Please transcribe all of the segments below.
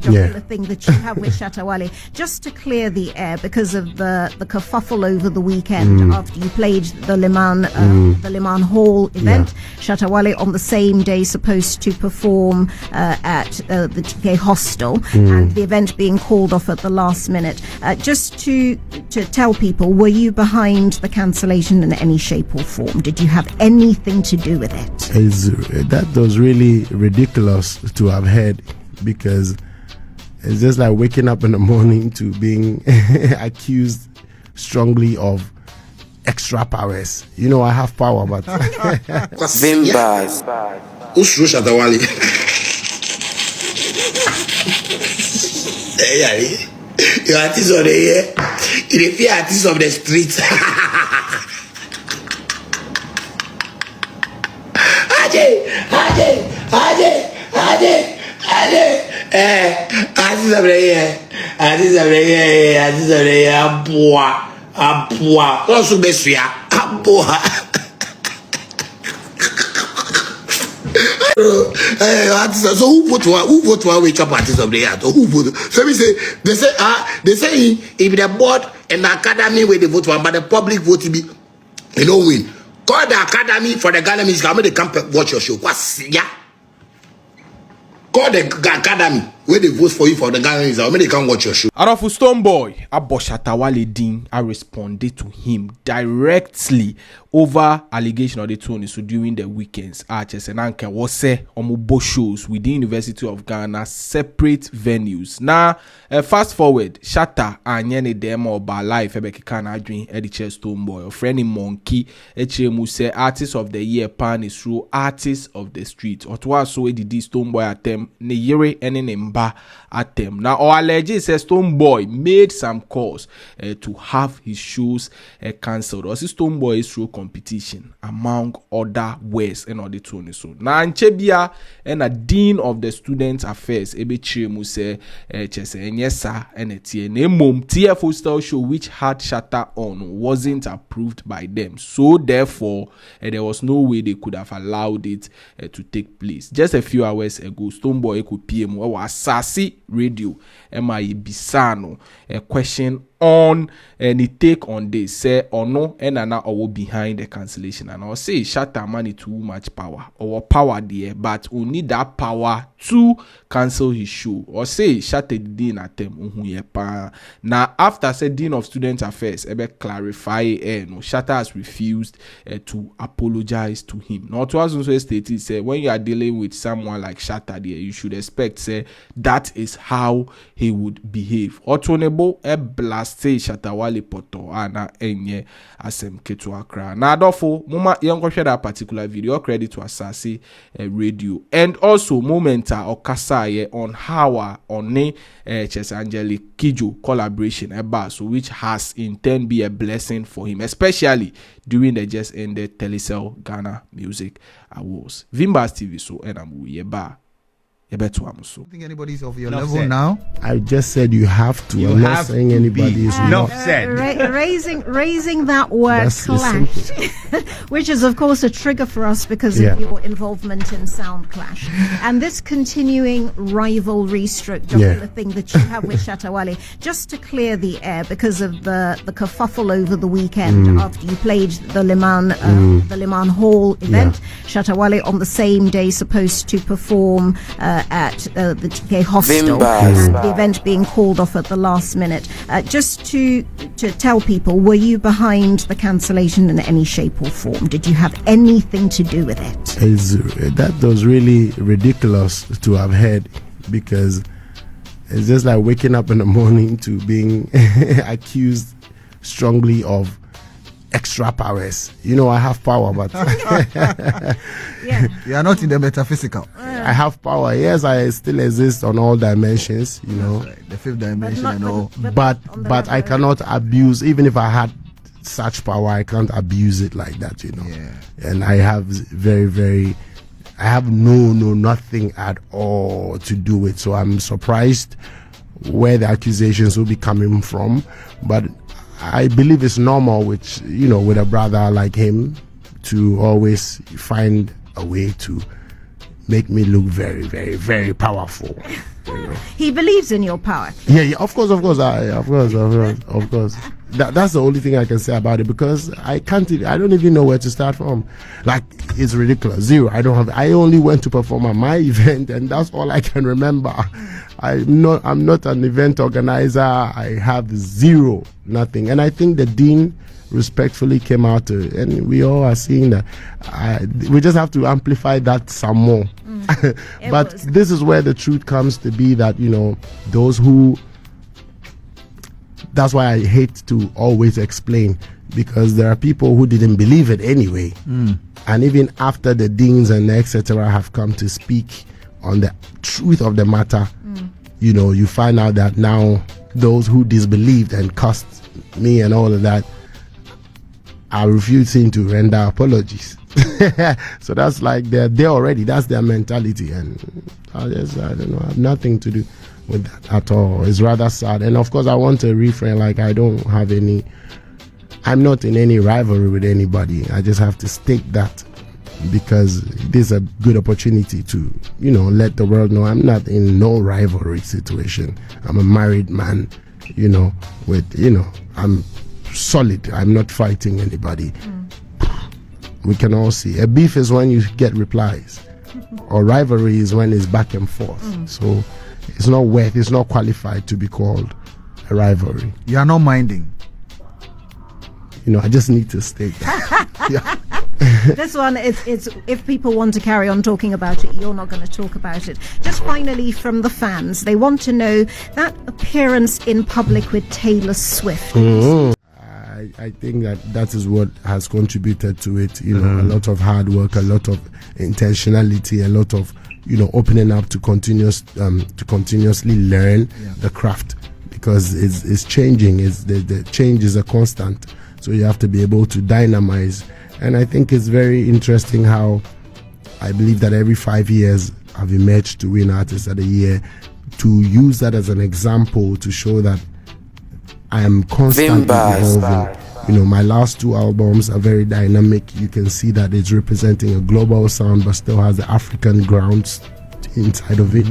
jocular thing that you have with Shatta Wale, just to clear the air because of the kerfuffle over the weekend after you played the Liman Hall event. Shatta Wale on the same day supposed to perform at the TK Hostel, and the event being called off at the last minute. Just to tell people, were you behind the cancellation in any shape or form? Did you have anything to do with it? That was really ridiculous to have heard, because it's just like waking up in the morning to being accused strongly of extra powers. You know, I have power, but Vimbas. Who's Shatta Wale? Hey, you artists of the year. You fear artists of the streets. Artists of the year. Artists of the year. Artists of the year. Boah. Also best ya. Boah. So who vote for wake up artists of the year? Who vote? So we say they say if the board and the academy where they vote for, but the public vote be, you don't win. Call the academy for the Ghana music. How many they come watch your show? What's yeah? Call the academy where they vote for you for the Ghana music. How many they come watch your show? Out of Stonebwoy, Shatta Wale Dean, I responded to him directly over allegation of the tone so during the weekends. Arches and Anke was say omubo shows within University of Ghana, separate venues. Now, fast forward, Shatta anyene demo ba life ebeki kana dream ediche Stonebwoy. A friend in Monkey, HMU say artist of the year pan is through artist of the street. Or twas so did Stonebwoy attempt ne yere ene mba attempt. Now, or alleged says Stonebwoy made some calls to have his shows cancelled. Or Stonebwoy is through competition among other ways and other tone so na nchebia and a dean of the student affairs ebe chiremu say chese enyesa and etie na mom TFO style show which had Shatta on wasn't approved by them, so therefore there was no way they could have allowed it to take place. Just a few hours ago, Stonebwoy could PM or Sassy Radio MI Bisano a question on any take on this, say or no, and ana or behind the cancellation, and I'll say Shatta money too much power or power there, but we need that power to cancel his show. Or say Shatta didn't attempt now after said Dean of Student Affairs ebe clarify no Shatta has refused to apologize to him. Now to us also stated say when you are dealing with someone like Shatta there, you should expect say that is how he would behave. Otonebo e blast say Shatta Wale poto ana enye asem ketu akra. Na adofo muma yenko share that particular video, credit to Asase Radio, and also momenta okasa ye on how on ne Angélique Kidjo collaboration eba so which has in turn be a blessing for him, especially during the just ended Telecel Ghana Music Awards. Vimbas TV so enamu yeba. I don't think anybody's of your level now. I just said you have to. I'm not saying anybody is not. Raising that word clash, which is of course a trigger for us because of your involvement in Sound Clash and this continuing rivalry jocular thing that you have with Shatta Wale. Just to clear the air because of the kerfuffle over the weekend after you played the Liman Hall event. Shatta Wale on the same day supposed to perform at the TK Hostel, and the event being called off at the last minute. Just to tell people, were you behind the cancellation in any shape or form? Did you have anything to do with it? That was really ridiculous to have heard, because it's just like waking up in the morning to being accused strongly of extra powers. You know, I have power, but you are not in the metaphysical. I have power. Yes, I still exist on all dimensions. You know, right. The fifth dimension and all. But I cannot abuse. Even if I had such power, I can't abuse it like that. You know. Yeah. And I have I have nothing at all to do with. So I'm surprised where the accusations will be coming from, but I believe it's normal with a brother like him to always find a way to make me look very, very, very powerful. He believes in your power. Yeah, of course. That's the only thing I can say about it, because I don't even know where to start from. Like, it's ridiculous. Zero. I only went to perform at my event, and that's all I can remember. I'm not an event organizer. I have zero, nothing. And I think the dean respectfully came out and we all are seeing that. We just have to amplify that some more. But this is where the truth comes to be, that, those who, that's why I hate to always explain, because there are people who didn't believe it anyway. And even after the deans and etc. have come to speak on the truth of the matter, you find out that now those who disbelieved and cussed me and all of that are refusing to render apologies. So that's like they're already, that's their mentality, and I don't know, I have nothing to do with that at all. It's rather sad. And of course I want to refrain, like, I'm not in any rivalry with anybody. I just have to state that, because it is a good opportunity to let the world know I'm not in no rivalry situation. I'm a married man, I'm solid. I'm not fighting anybody. We can all see a beef is when you get replies, or rivalry is when it's back and forth. So it's not qualified to be called a rivalry. You are not minding. I just need to state that. Yeah. This one, it's if people want to carry on talking about it, you're not going to talk about it. Just finally, from the fans, they want to know that appearance in public with Taylor Swift. I think that is what has contributed to it. A lot of hard work, a lot of intentionality, a lot of opening up to continuously learn the craft, because it's changing. The change is a constant, so you have to be able to dynamize. And I think it's very interesting how I believe that every 5 years I've emerged to win Artist of the Year, to use that as an example to show that I am constantly evolving. My last 2 albums are very dynamic. You can see that it's representing a global sound, but still has the African grounds inside of it.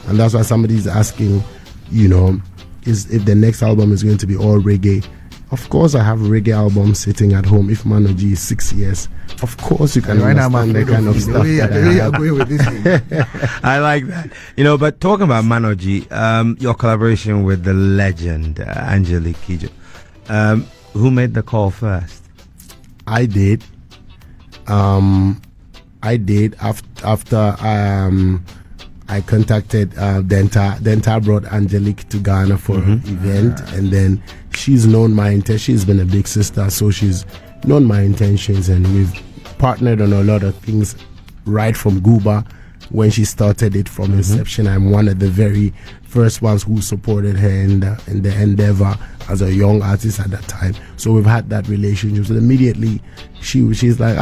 And that's why somebody's asking, if the next album is going to be all reggae. Of course, I have a reggae album sitting at home. If Manoji is 6 years, of course you can understand the kind of stuff that I have. I like that. But talking about Manoji, your collaboration with the legend Angélique Kidjo, who made the call first? I did. After I contacted Denta. Denta brought Angélique to Ghana for an event, and then she's known my intentions. She's been a big sister, so she's known my intentions, and we've partnered on a lot of things right from Guba when she started it from inception. I'm one of the very first ones who supported her in the endeavor as a young artist at that time. So we've had that relationship. So immediately she's like,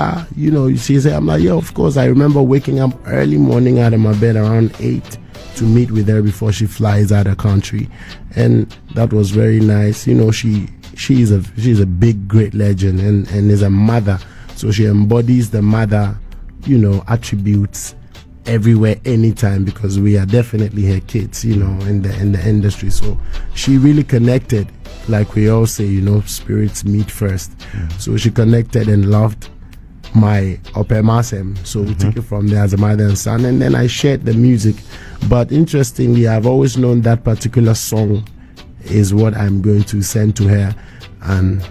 she said, I'm like, yeah, of course. I remember waking up early morning out of my bed around 8 to meet with her before she flies out of country, and that was very nice. She's a big, great legend, and is a mother, so she embodies the mother, attributes everywhere, anytime, because we are definitely her kids, in the industry. So she really connected, like we all say, spirits meet first. So she connected and loved my Opemasem. So we took it from there as a mother and son, and then I shared the music. But interestingly, I've always known that particular song is what I'm going to send to her, and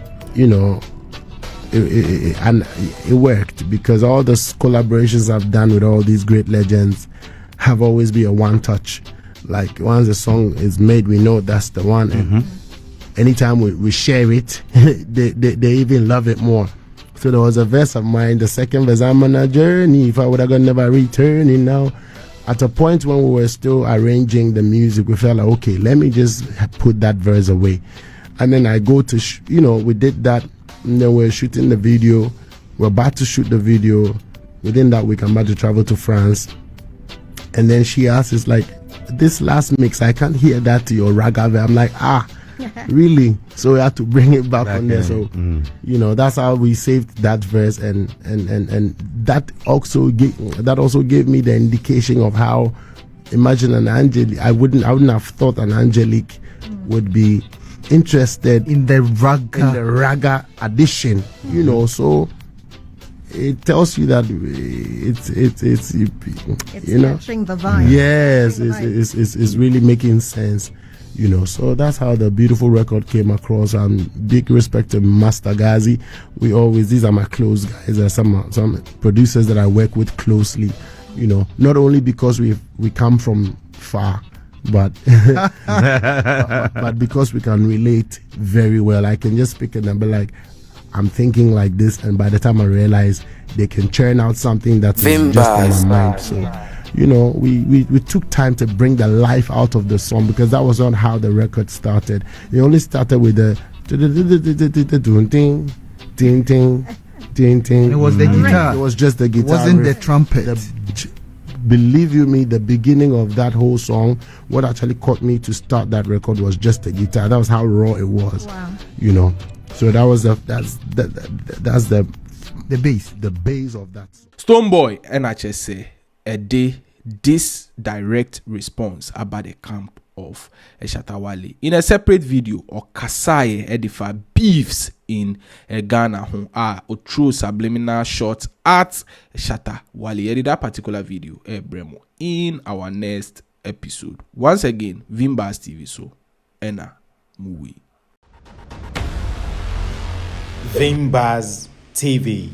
it worked, because all the collaborations I've done with all these great legends have always been a one touch. Like, once a song is made, we know that's the one, and anytime we share it, they even love it more. So there was a verse of mine, the second verse, I'm on a journey, if I would have gone, never returning now. At a point when we were still arranging the music, we felt like, okay, let me just put that verse away. And then I go to, we did that, and then we're shooting the video. We're about to shoot the video. Within that week, I'm about to travel to France. And then she asks, it's like, this last mix, I can't hear that to your ragga. I'm like, really? So we had to bring it back on there. So that's how we saved that verse, and that also gave me the indication of how imagine an Angelique. I wouldn't have thought an Angelique would be interested in the raga addition. You know, so it tells you that it's you know, catching the vibe. Yes, it's really making sense. You know, so that's how the beautiful record came across. And big respect to Master Ghazi. These are my close guys. There are some producers that I work with closely. You know, not only because we come from far, but but because we can relate very well. I can just pick it and be like, I'm thinking like this, and by the time I realize, they can churn out something that's just on my mind. So, you know, we took time to bring the life out of the song, because that was not how the record started. It only started with the ting ting. It was the guitar. It was just the guitar. It wasn't the trumpet. Believe you me, the beginning of that whole song, what actually caught me to start that record was just the guitar. That was how raw it was. Wow. You know, so that was that's the base of that. Stonebwoy NHS say a day this direct response about the camp of Shatta Wale. In a separate video, or Kasai edifa beefs in Ghana or true subliminal shots at Shatta Wale. Edit that particular video Bremo in our next episode. Once again, Vimbas TV so Ena movie. Vimbas TV.